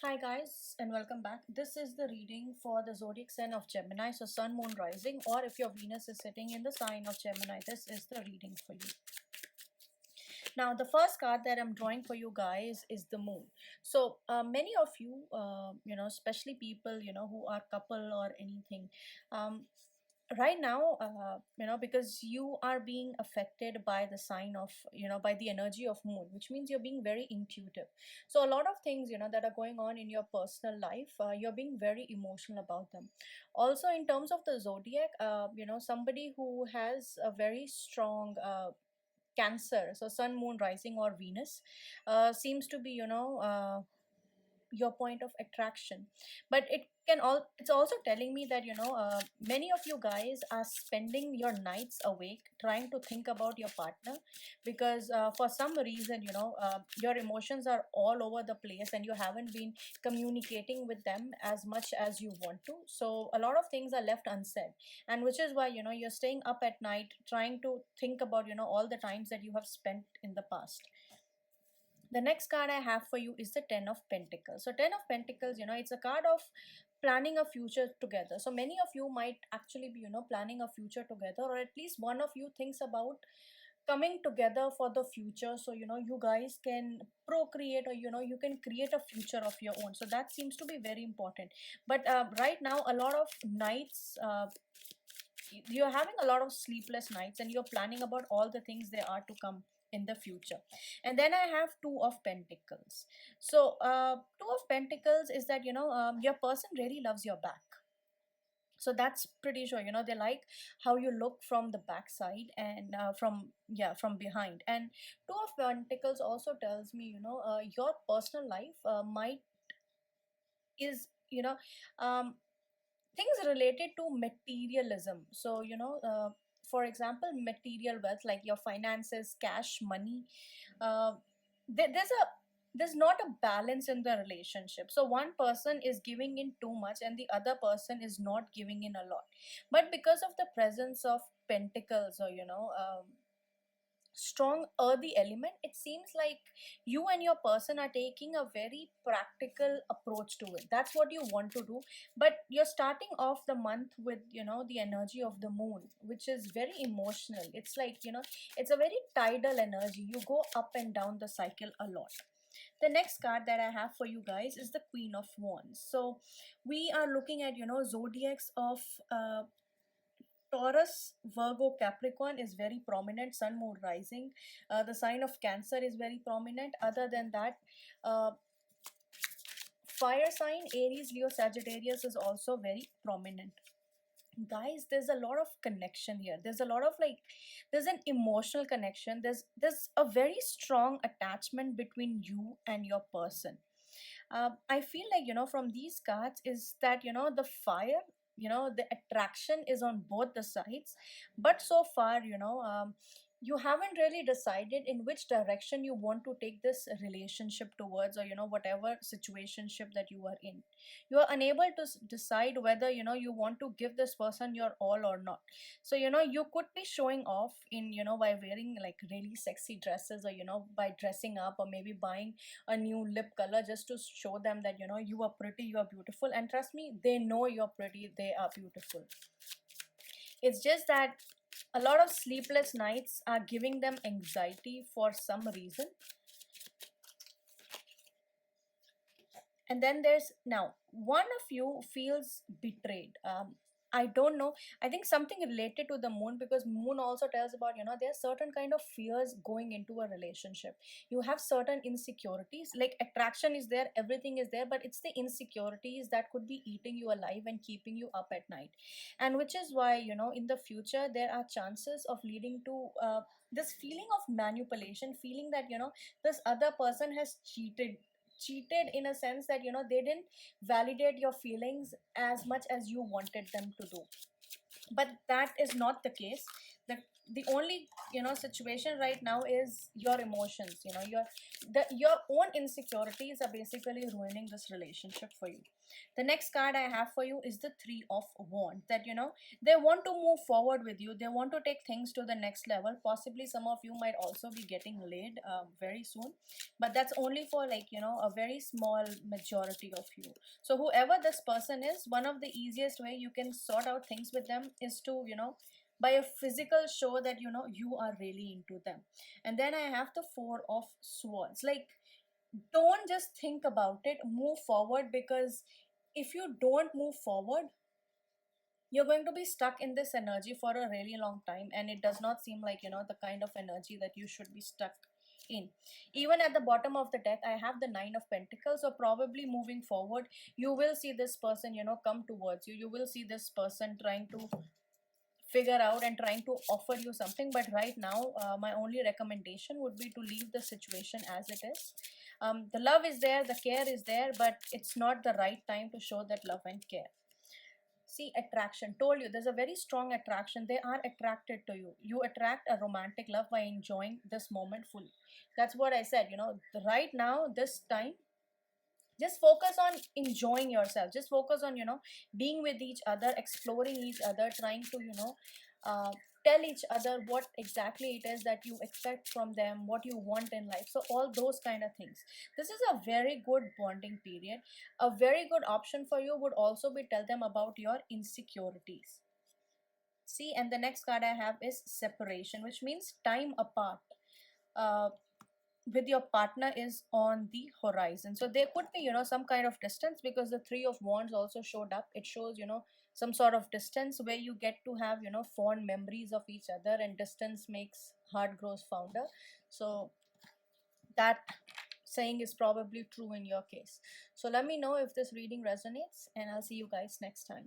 Hi guys and welcome back. This is the reading for the zodiac sign of Gemini, so Sun, Moon, Rising, or if your Venus is sitting in the sign of Gemini, this is the reading for you. Now the first card that I'm drawing for you guys is the Moon. So many of you, especially people, who are couple or anything, right now, because you are being affected by the sign of, by the energy of Moon, which means you're being very intuitive. So a lot of things, that are going on in your personal life, you're being very emotional about them. Also in terms of the zodiac, somebody who has a very strong Cancer, so Sun, Moon, Rising, or Venus, seems to be, your point of attraction. But it's also telling me that many of you guys are spending your nights awake trying to think about your partner, because for some reason, your emotions are all over the place and you haven't been communicating with them as much as you want to. So a lot of things are left unsaid, and which is why you're staying up at night trying to think about all the times that you have spent in the past. The next card I have for you is the Ten of Pentacles. So Ten of Pentacles, it's a card of planning a future together. So many of you might actually be, planning a future together, or at least one of you thinks about coming together for the future. So, you guys can procreate, or, you can create a future of your own. So that seems to be very important. But right now, a lot of nights, you're having a lot of sleepless nights and you're planning about all the things there are to come in the future. And then I have Two of Pentacles. So Two of Pentacles is that your person really loves your back. So that's pretty sure, they like how you look from the backside and from behind. And Two of Pentacles also tells me, your personal life might is things related to materialism. So for example, material wealth, like your finances, cash, money. uh, there's not a balance in the relationship. So one person is giving in too much and the other person is not giving in a lot. But because of the presence of pentacles, or strong earthy element, it seems like you and your person are taking a very practical approach to it. That's what you want to do. But you're starting off the month with the energy of the Moon, which is very emotional. It's like it's a very tidal energy. You go up and down the cycle a lot. The next card that I have for you guys is the Queen of Wands. So we are looking at zodiacs of Taurus, Virgo, Capricorn is very prominent. Sun, Moon, Rising. The sign of Cancer is very prominent. Other than that, uh, fire sign Aries, Leo, Sagittarius is also very prominent. Guys, there's a lot of connection here. There's a lot of there's an emotional connection. There's a very strong attachment between you and your person. I feel like from these cards is that the fire, the attraction is on both the sides. But so far, you haven't really decided in which direction you want to take this relationship towards, or whatever situationship that you are in. You are unable to decide whether you want to give this person your all or not. So you could be showing off in by wearing like really sexy dresses, or by dressing up, or maybe buying a new lip color just to show them that you are pretty, you are beautiful. And trust me, they know you're pretty, they are beautiful. It's just that a lot of sleepless nights are giving them anxiety for some reason. And then there's now one of you feels betrayed. I don't know, I think something related to the Moon, because Moon also tells about there are certain kind of fears going into a relationship. You have certain insecurities, like attraction is there, everything is there, but it's the insecurities that could be eating you alive and keeping you up at night. And which is why in the future there are chances of leading to this feeling of manipulation, feeling that this other person has cheated in a sense that they didn't validate your feelings as much as you wanted them to do. But that is not the case. the only situation right now is your emotions. Your own insecurities are basically ruining this relationship for you. The next card I have for you is the Three of Wands, that they want to move forward with you. They want to take things to the next level. Possibly some of you might also be getting laid very soon, but that's only for like a very small majority of you. So whoever this person is, one of the easiest way you can sort out things with them is to by a physical show that you are really into them. And then I have the Four of Swords. Like, don't just think about it, move forward, because if you don't move forward, you're going to be stuck in this energy for a really long time, and it does not seem like the kind of energy that you should be stuck in. Even at the bottom of the deck, I have the Nine of Pentacles. So probably moving forward, you will see this person come towards you. You will see this person trying to figure out and trying to offer you something. But right now, my only recommendation would be to leave the situation as it is. The love is there, the care is there, but it's not the right time to show that love and care. See, attraction. Told you, there's a very strong attraction. They are attracted to you. You attract a romantic love by enjoying this moment fully. That's what I said. Right now, this time, just focus on enjoying yourself. Just focus on being with each other, exploring each other, trying to uh, tell each other what exactly it is that you expect from them, what you want in life. So all those kind of things. This is a very good bonding period. A very good option for you would also be tell them about your insecurities. See, and the next card I have is separation, which means time apart. uh, with your partner is on the horizon. So there could be some kind of distance, because the Three of Wands also showed up. It shows some sort of distance where you get to have fond memories of each other, and distance makes heart grows fonder. So that saying is probably true in your case. So let me know if this reading resonates, and I'll see you guys next time.